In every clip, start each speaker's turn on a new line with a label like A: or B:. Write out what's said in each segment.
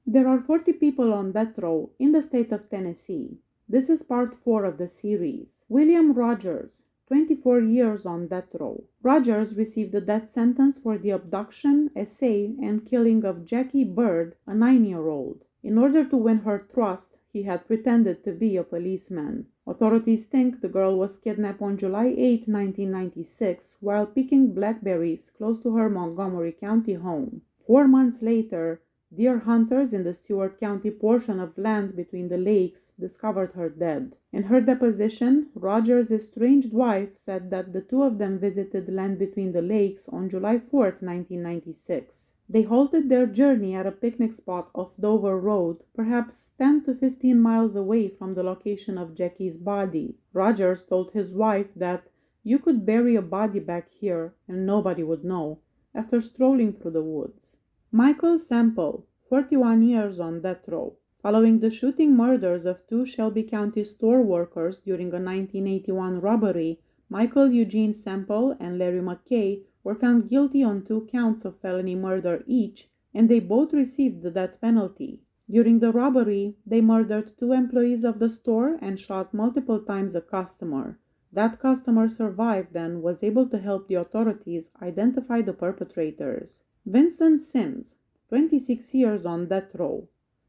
A: There are 40 people on death row in the state of Tennessee. This is part 4 of the series. William Rogers, 24 years on death row. Rogers received a death sentence for the abduction, essay, and killing of Jackie Bird, a 9-year-old. In order to win her trust, he had pretended to be a policeman. Authorities think the girl was kidnapped on July 8, 1996, while picking blackberries close to her Montgomery County home. 4 months later, deer hunters in the Stewart County portion of land between the lakes discovered her dead. In her deposition, Rogers' estranged wife said that the two of them visited land between the lakes on July 4, 1996. They halted their journey at a picnic spot off Dover Road, perhaps 10 to 15 miles away from the location of Jackie's body. Rogers told his wife that you could bury a body back here and nobody would know, after strolling through the woods. Michael Sample, 41 years on death row. Following the shooting murders of 2 Shelby County store workers during a 1981 robbery, Michael Eugene Sample and Larry McKay were found guilty on 2 counts of felony murder each, and they both received the death penalty. During the robbery, they murdered 2 employees of the store and shot multiple times a customer. That customer survived and was able to help the authorities identify the perpetrators. Vincent Sims, 26 years on death row.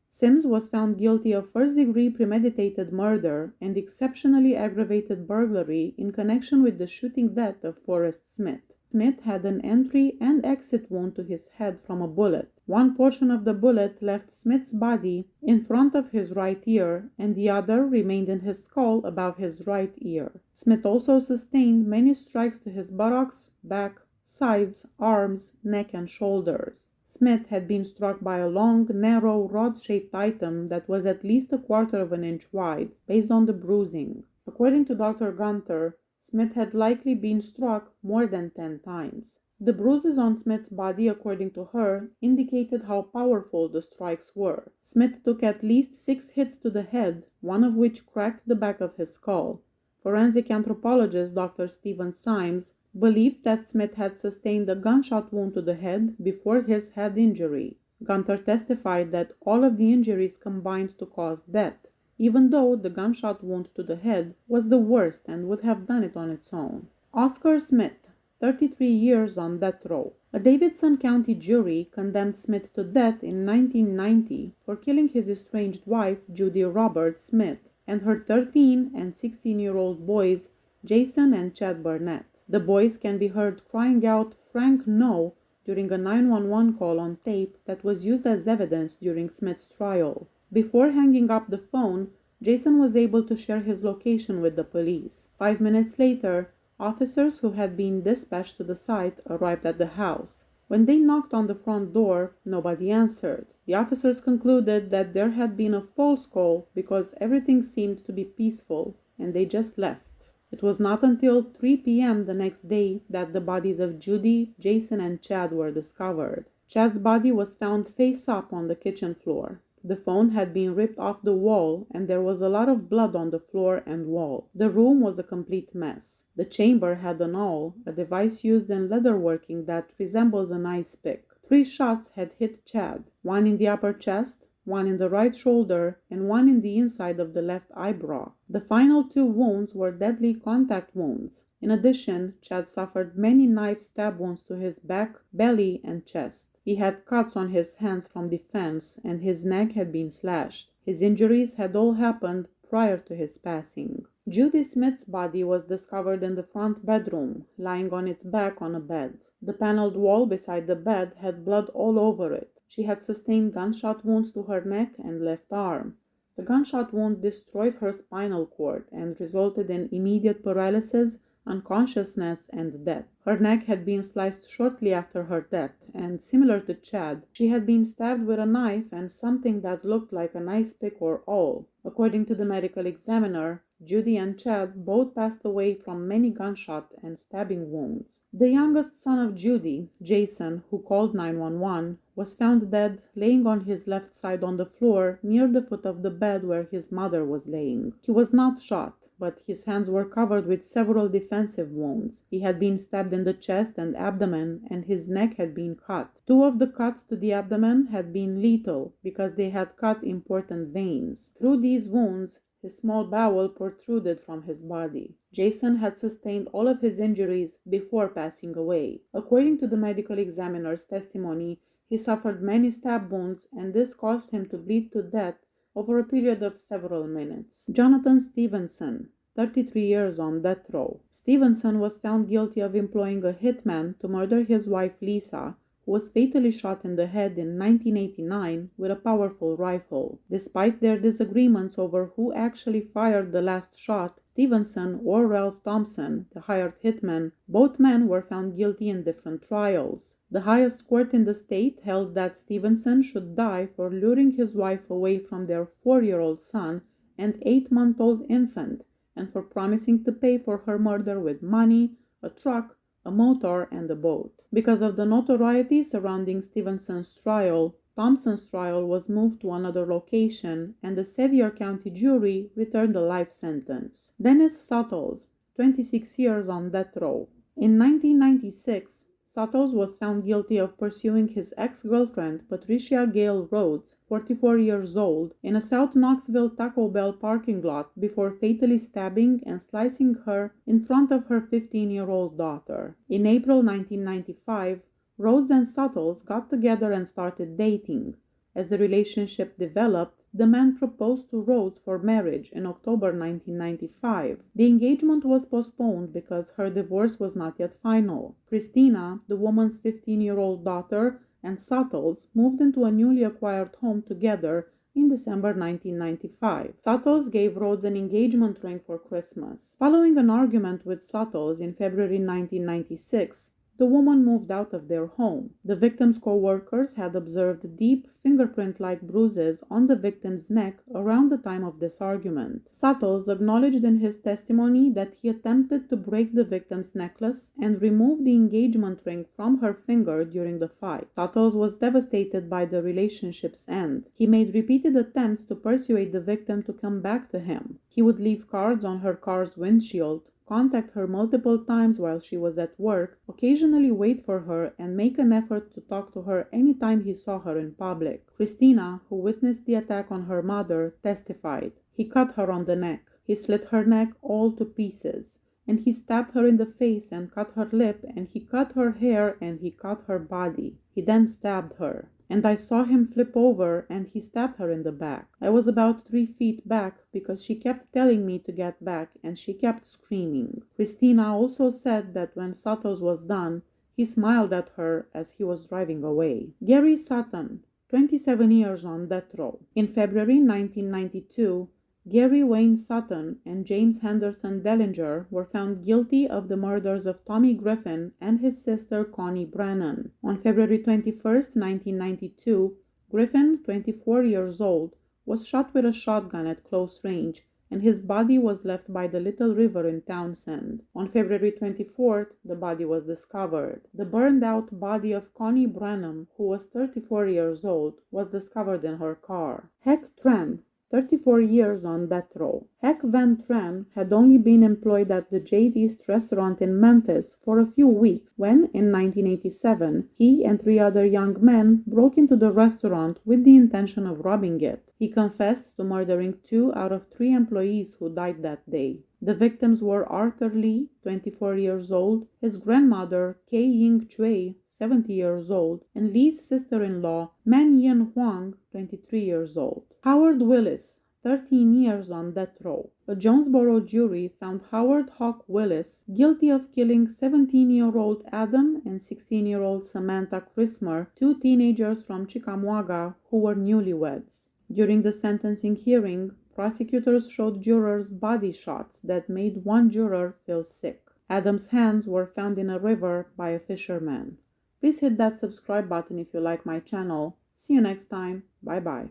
A: Sims was found guilty of first-degree premeditated murder and exceptionally aggravated burglary in connection with the shooting death of Forrest Smith. Smith had an entry and exit wound to his head from a bullet. One portion of the bullet left Smith's body in front of his right ear, and the other remained in his skull above his right ear. Smith also sustained many strikes to his buttocks, back, sides, arms, neck, and shoulders. Smith had been struck by a long, narrow, rod-shaped item that was at least a quarter of an inch wide, based on the bruising. According to Dr. Gunther, Smith had likely been struck more than 10 times. The bruises on Smith's body, according to her, indicated how powerful the strikes were. Smith took at least 6 hits to the head, one of which cracked the back of his skull. Forensic anthropologist Dr. Stephen Symes believed that Smith had sustained a gunshot wound to the head before his head injury. Gunther testified that all of the injuries combined to cause death, even though the gunshot wound to the head was the worst and would have done it on its own. Oscar Smith, 33 years on death row. A Davidson County jury condemned Smith to death in 1990 for killing his estranged wife, Judy Roberts Smith, and her 13 and 16-year-old boys, Jason and Chad Burnett. The boys can be heard crying out "Frank, no" during a 911 call on tape that was used as evidence during Smith's trial. Before hanging up the phone, Jason was able to share his location with the police. 5 minutes later, officers who had been dispatched to the site arrived at the house. When they knocked on the front door, nobody answered. The officers concluded that there had been a false call because everything seemed to be peaceful, and they just left. It was not until 3 p.m. the next day that the bodies of Judy, Jason, and Chad were discovered. Chad's body was found face up on the kitchen floor. The phone had been ripped off the wall, and there was a lot of blood on the floor and wall. The room was a complete mess. The chamber had an awl, a device used in leatherworking that resembles an ice pick. 3 shots had hit Chad, one in the upper chest, one in the right shoulder, and one in the inside of the left eyebrow. The final 2 wounds were deadly contact wounds. In addition, Chad suffered many knife stab wounds to his back, belly, and chest. He had cuts on his hands from defense, and his neck had been slashed. His injuries had all happened prior to his passing. Judy Smith's body was discovered in the front bedroom, lying on its back on a bed. The paneled wall beside the bed had blood all over it. She had sustained gunshot wounds to her neck and left arm. The gunshot wound destroyed her spinal cord and resulted in immediate paralysis, unconsciousness, and death. Her neck had been sliced shortly after her death, and similar to Chad, she had been stabbed with a knife and something that looked like an ice pick or awl. According to the medical examiner, Judy and Chad both passed away from many gunshot and stabbing wounds. The youngest son of Judy, Jason, who called 911, was found dead, laying on his left side on the floor near the foot of the bed where his mother was laying. He was not shot. but his hands were covered with several defensive wounds. He had been stabbed in the chest and abdomen, and his neck had been cut. 2 of the cuts to the abdomen had been lethal because they had cut important veins. Through these wounds, his small bowel protruded from his body. Jason had sustained all of his injuries before passing away. According to the medical examiner's testimony, he suffered many stab wounds, and this caused him to bleed to death over a period of several minutes. Jonathan Stevenson, 33 years on death row. Stevenson was found guilty of employing a hitman to murder his wife Lisa, who was fatally shot in the head in 1989 with a powerful rifle. Despite their disagreements over who actually fired the last shot, Stevenson or Ralph Thompson, the hired hitman, both men were found guilty in different trials. The highest court in the state held that Stevenson should die for luring his wife away from their 4-year-old son and 8-month-old infant, and for promising to pay for her murder with money, a truck, a motor, and a boat. Because of the notoriety surrounding Stevenson's trial, Thompson's trial was moved to another location, and the Sevier County jury returned a life sentence. Dennis Suttles, 26 years on death row. In 1996, Suttles was found guilty of pursuing his ex-girlfriend, Patricia Gale Rhodes, 44 years old, in a South Knoxville Taco Bell parking lot before fatally stabbing and slicing her in front of her 15-year-old daughter. In April 1995, Rhodes and Suttles got together and started dating. As the relationship developed, the man proposed to Rhodes for marriage in October 1995. The engagement was postponed because her divorce was not yet final. Christina, the woman's 15-year-old daughter, and Suttles moved into a newly acquired home together in December 1995. Suttles gave Rhodes an engagement ring for Christmas. Following an argument with Suttles in February 1996, the woman moved out of their home. The victim's co-workers had observed deep, fingerprint-like bruises on the victim's neck around the time of this argument. Suttles acknowledged in his testimony that he attempted to break the victim's necklace and remove the engagement ring from her finger during the fight. Suttles was devastated by the relationship's end. He made repeated attempts to persuade the victim to come back to him. He would leave cards on her car's windshield, contact her multiple times while she was at work, occasionally wait for her, and make an effort to talk to her anytime he saw her in public. Christina, who witnessed the attack on her mother, testified. He cut her on the neck. He slit her neck all to pieces, and he stabbed her in the face and cut her lip, and he cut her hair and he cut her body. He then stabbed her. And I saw him flip over and he stabbed her in the back. I was about 3 feet back because she kept telling me to get back and she kept screaming. Christina also said that when Suttles was done, he smiled at her as he was driving away. Gary Sutton, 27 years on death row. In February 1992, Gary Wayne Sutton and James Henderson Dellinger were found guilty of the murders of Tommy Griffin and his sister Connie Brennan. On February 21, 1992, Griffin, 24 years old, was shot with a shotgun at close range, and his body was left by the Little River in Townsend. On February 24th, the body was discovered. The burned-out body of Connie Brennan, who was 34 years old, was discovered in her car. Heck Tran, 34 years on death row. Heck Van Tran had only been employed at the Jade East restaurant in Memphis for a few weeks when, in 1987, he and 3 other young men broke into the restaurant with the intention of robbing it. He confessed to murdering 2 out of 3 employees who died that day. The victims were Arthur Lee, 24 years old, his grandmother, Kay Ying Chue, 70 years old, and Lee's sister-in-law, Man Yin Huang, 23 years old. Howard Willis, 13 years on death row. A Jonesboro jury found Howard Hawk Willis guilty of killing 17-year-old Adam and 16-year-old Samantha Christmer, 2 teenagers from Chickamauga who were newlyweds. During the sentencing hearing, prosecutors showed jurors body shots that made one juror feel sick. Adam's hands were found in a river by a fisherman. Please hit that subscribe button if you like my channel. See you next time. Bye bye.